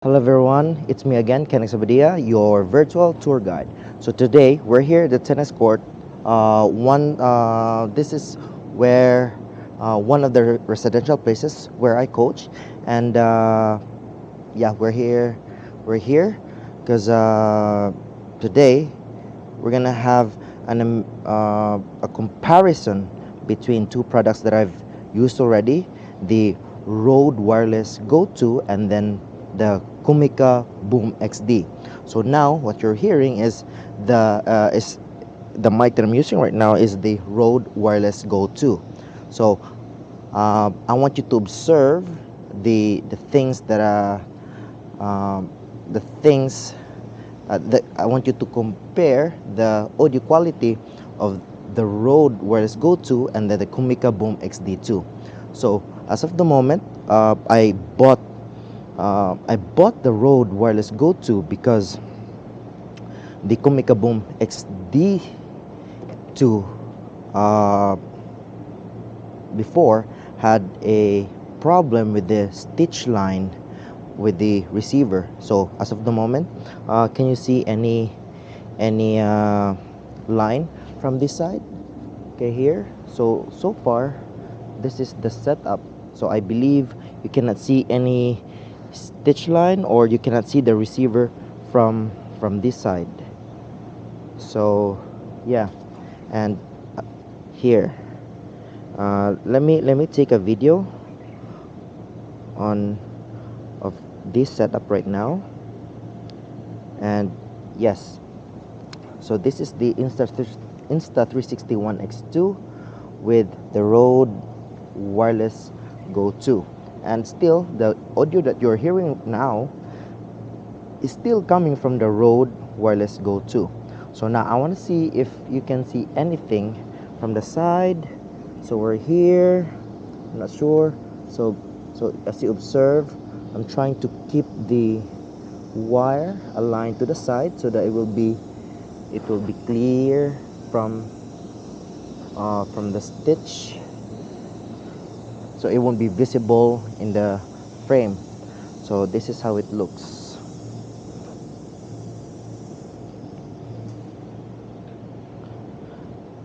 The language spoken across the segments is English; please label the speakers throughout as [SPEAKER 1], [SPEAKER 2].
[SPEAKER 1] Hello everyone, it's me again, Ken Sabadia, your virtual tour guide. So today we're here at the tennis court. This is where one of the residential places where I coach, and yeah, we're here. Because today we're gonna have a comparison between two products that I've used already: the Rode Wireless Go 2 and then the Comica Boom XD. So now what you're hearing is the mic that I'm using right now is the Rode Wireless Go 2. So I want you to observe the things that the things that I want you to compare the audio quality of the Rode Wireless Go 2 and the Comica Boom XD2. So as of the moment, I bought the Rode Wireless Go 2 because the Comica Boom XD2 before had a problem with the stitch line with the receiver. So as of the moment, can you see any line from this side? Okay, here. So far this is the setup. So I believe you cannot see any stitch line, or you cannot see the receiver from this side. So yeah, and here, let me take a video of this setup right now. And yes, so this is the Insta360 One X2 with the Rode Wireless Go 2, and still the audio that you're hearing now is still coming from the Rode Wireless Go 2. So now I want to see if you can see anything from the side. So we're here, I'm not sure. So as you observe, I'm trying to keep the wire aligned to the side so that it will be clear from the stitch, so it won't be visible in the frame. So this is how it looks.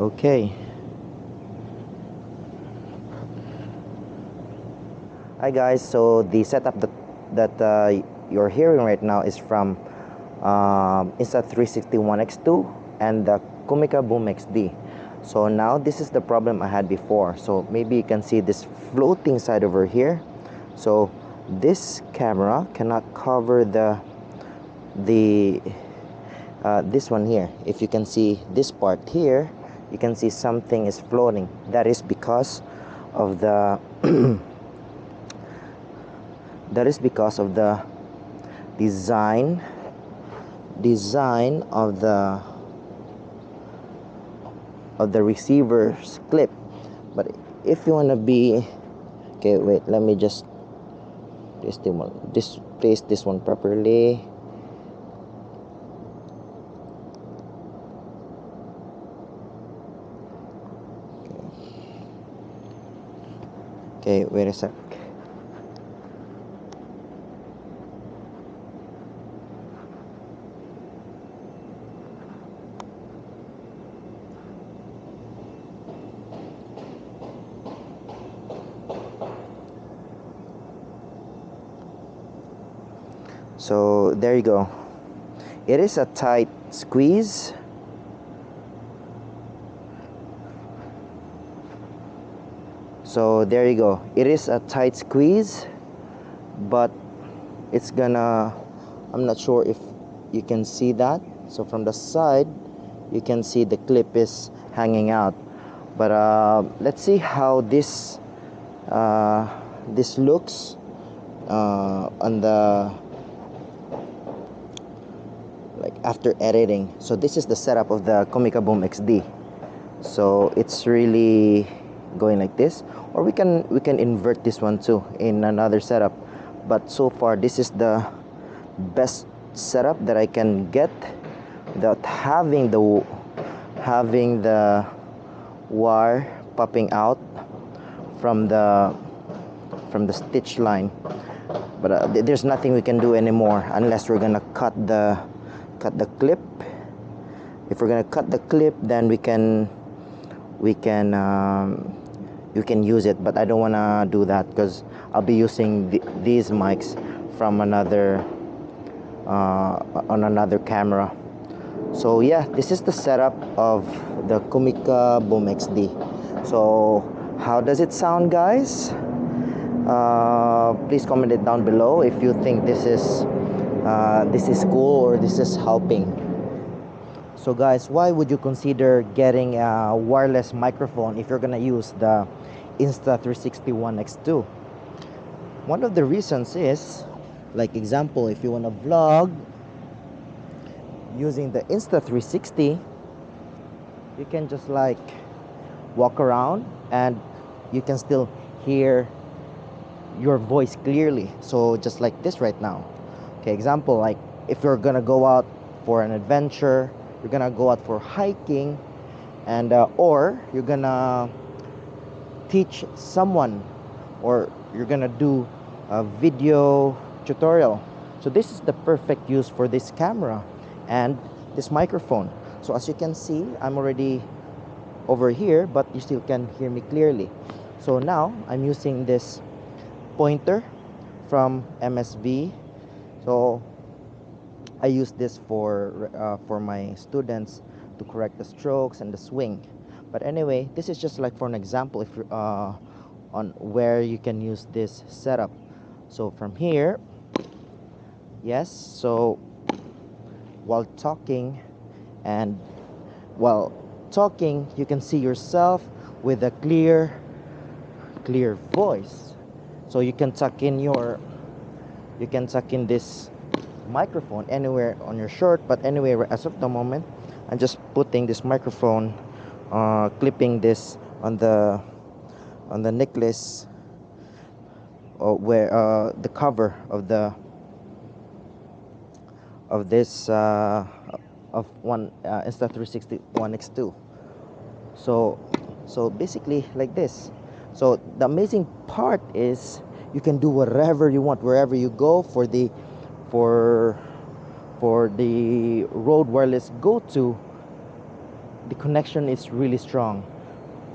[SPEAKER 1] Okay. Hi guys, so the setup that you're hearing right now is from Insta360 One X2 and the Comica Boom XD. So now this is the problem I had before. So maybe you can see this floating side over here. So this camera cannot cover this one here. If you can see this part here, you can see something is floating. That is because of the design of the receiver's clip. But if you want to be okay, wait, let me just place this one properly. Okay, wait a sec. So there you go. It is a tight squeeze. So there you go. It is a tight squeeze, but it's gonna, I'm not sure if you can see that. So from the side, you can see the clip is hanging out. But let's see how this looks on the, like, after editing. So this is the setup of the Comica Boom XD. So it's really going like this, or we can invert this one too in another setup. But so far this is the best setup that I can get without having the wire popping out from the stitch line. but there's nothing we can do anymore unless we're gonna cut the clip. If we're gonna cut the clip, then we can you can use it, but I don't want to do that because I'll be using these mics from another on another camera. So yeah, this is the setup of the Comica Boom XD. So how does it sound, guys? Please comment it down below if you think this is cool or this is helping. So guys, why would you consider getting a wireless microphone if you're gonna use the Insta360 One X2? One of the reasons is, like example, if you wanna vlog using the Insta360, you can just like walk around and you can still hear your voice clearly. So just like this right now. Okay, example, like if you're gonna go out for an adventure, you're gonna go out for hiking, and or you're gonna teach someone, or you're gonna do a video tutorial. So this is the perfect use for this camera and this microphone. So as you can see, I'm already over here, but you still can hear me clearly. So now I'm using this pointer from MSV. So I use this for my students to correct the strokes and the swing. But anyway, this is just like for an example if on where you can use this setup. So from here, yes, so while talking you can see yourself with a clear voice. So you can tuck in this microphone anywhere on your shirt, but anyway, as of the moment I'm just putting this microphone, clipping this on the necklace, where the cover of this of one Insta360 One X2. So basically like this. So the amazing part is you can do whatever you want wherever you go. For the road wireless go-to, the connection is really strong.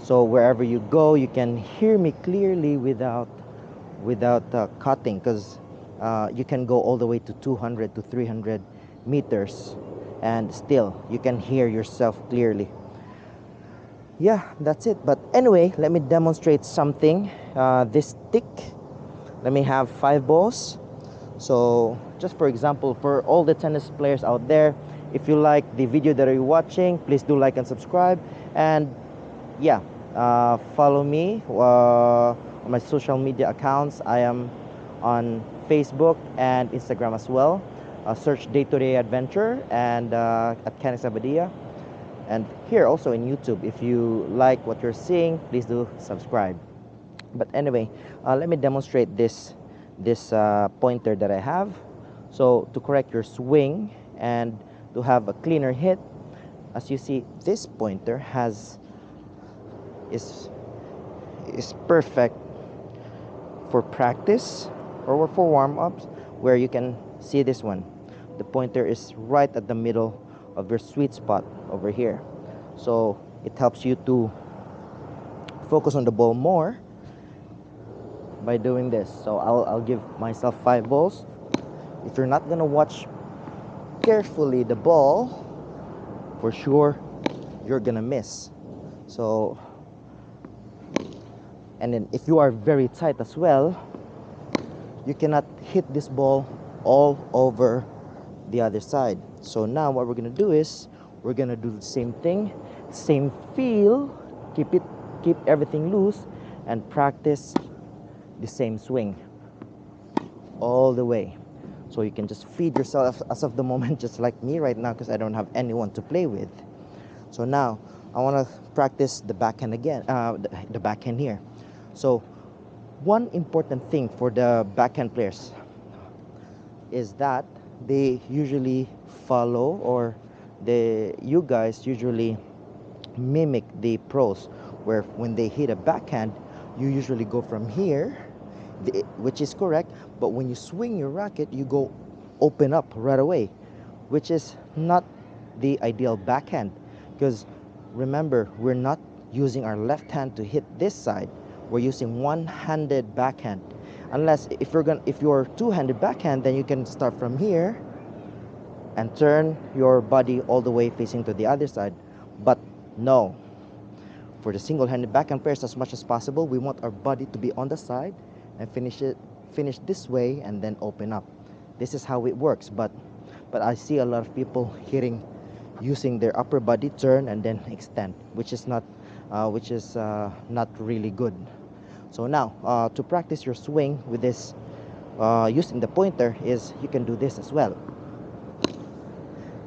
[SPEAKER 1] So wherever you go, you can hear me clearly without cutting, because you can go all the way to 200 to 300 meters and still you can hear yourself clearly. Yeah, that's it. But anyway, let me demonstrate something. This stick, let me have 5 balls. So just for example, for all the tennis players out there, if you like the video that you're watching, please do like and subscribe. And yeah, follow me on my social media accounts. I am on Facebook and Instagram as well. Search Day to Day Adventure and at Canis Abadia. And here also in YouTube, if you like what you're seeing, please do subscribe. But anyway, let me demonstrate this pointer that I have. So to correct your swing and to have a cleaner hit, as you see, this pointer is perfect for practice or for warm-ups, where you can see this one. The pointer is right at the middle of your sweet spot over here. So it helps you to focus on the ball more by doing this. So I'll give myself 5 balls. If you're not gonna watch carefully the ball, for sure you're gonna miss. So, and then if you are very tight as well, you cannot hit this ball all over the other side. So now what we're gonna do is we're gonna do the same thing, same feel, keep everything loose, and practice the same swing all the way. So you can just feed yourself as of the moment, just like me right now, because I don't have anyone to play with. So now I want to practice the backhand again, the backhand here. So one important thing for the backhand players is that they usually follow, or you guys usually mimic the pros, where when they hit a backhand, you usually go from here which is correct. But when you swing your racket, you go open up right away, which is not the ideal backhand, because remember, we're not using our left hand to hit this side. We're using one-handed backhand. Unless if you're two-handed backhand, then you can start from here and turn your body all the way facing to the other side. But no, for the single-handed backhand pairs, as much as possible, we want our body to be on the side and finish this way and then open up. This is how it works. But I see a lot of people using their upper body, turn and then extend, which is not really good. So now, to practice your swing with this, using the pointer, is you can do this as well.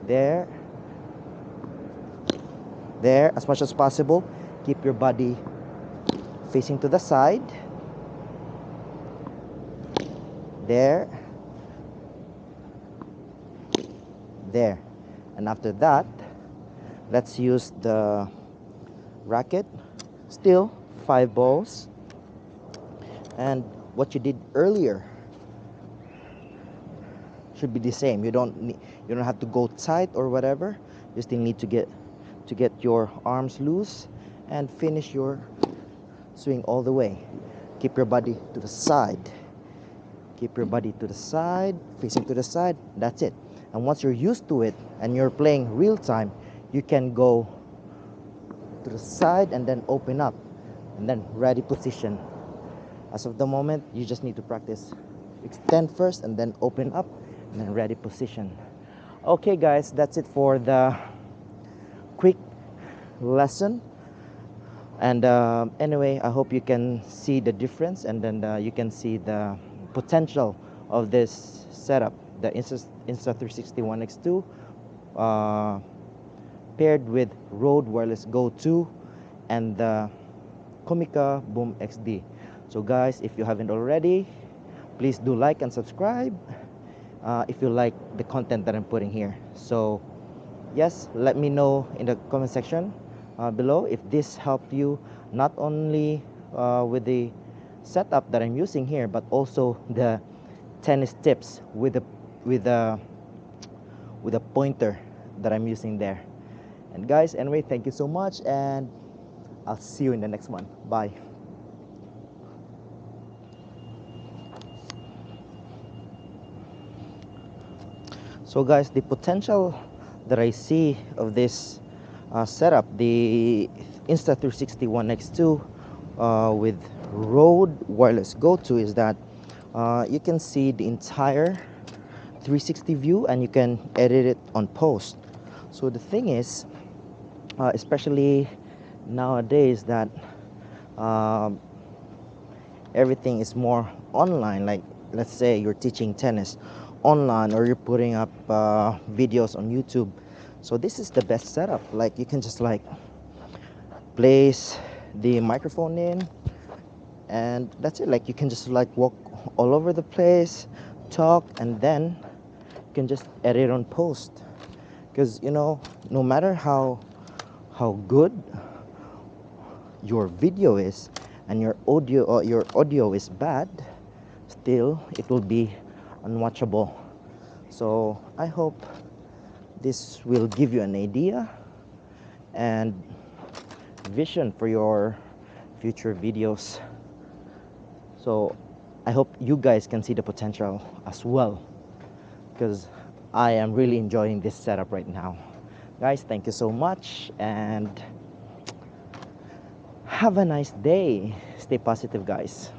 [SPEAKER 1] There, as much as possible, keep your body facing to the side. There, and after that, let's use the racket. Still 5 balls, and what you did earlier should be the same. You don't have to go tight or whatever. You still need to get your arms loose and finish your swing all the way. Keep your body to the side. Keep your body to the side, facing to the side. That's it. And once you're used to it and you're playing real time, you can go to the side and then open up and then ready position. As of the moment, you just need to practice extend first and then open up and then ready position. Okay guys, that's it for the quick lesson. And anyway, I hope you can see the difference, and then you can see the potential of this setup, the Insta360 One X2 paired with Rode Wireless Go 2 and the Comica Boom XD. So guys, if you haven't already, please do like and subscribe if you like the content that I'm putting here. So yes, let me know in the comment section below if this helped you, not only with the setup that I'm using here, but also the tennis tips with the pointer that I'm using there. And guys, anyway, thank you so much, and I'll see you in the next one. Bye. So guys, the potential that I see of this setup, the Insta360 One X2 with Rode Wireless Go 2, is that you can see the entire 360 view and you can edit it on post. So the thing is, especially nowadays that everything is more online, like let's say you're teaching tennis online or you're putting up videos on YouTube. So this is the best setup. Like you can just like place the microphone in and that's it. Like you can just like walk all over the place, talk, and then you can just edit on post. Because no matter how good your video is and your audio is bad, still it will be unwatchable. So I hope this will give you an idea and vision for your future videos. So I hope you guys can see the potential as well, because I am really enjoying this setup right now. Guys, thank you so much and have a nice day. Stay positive, guys.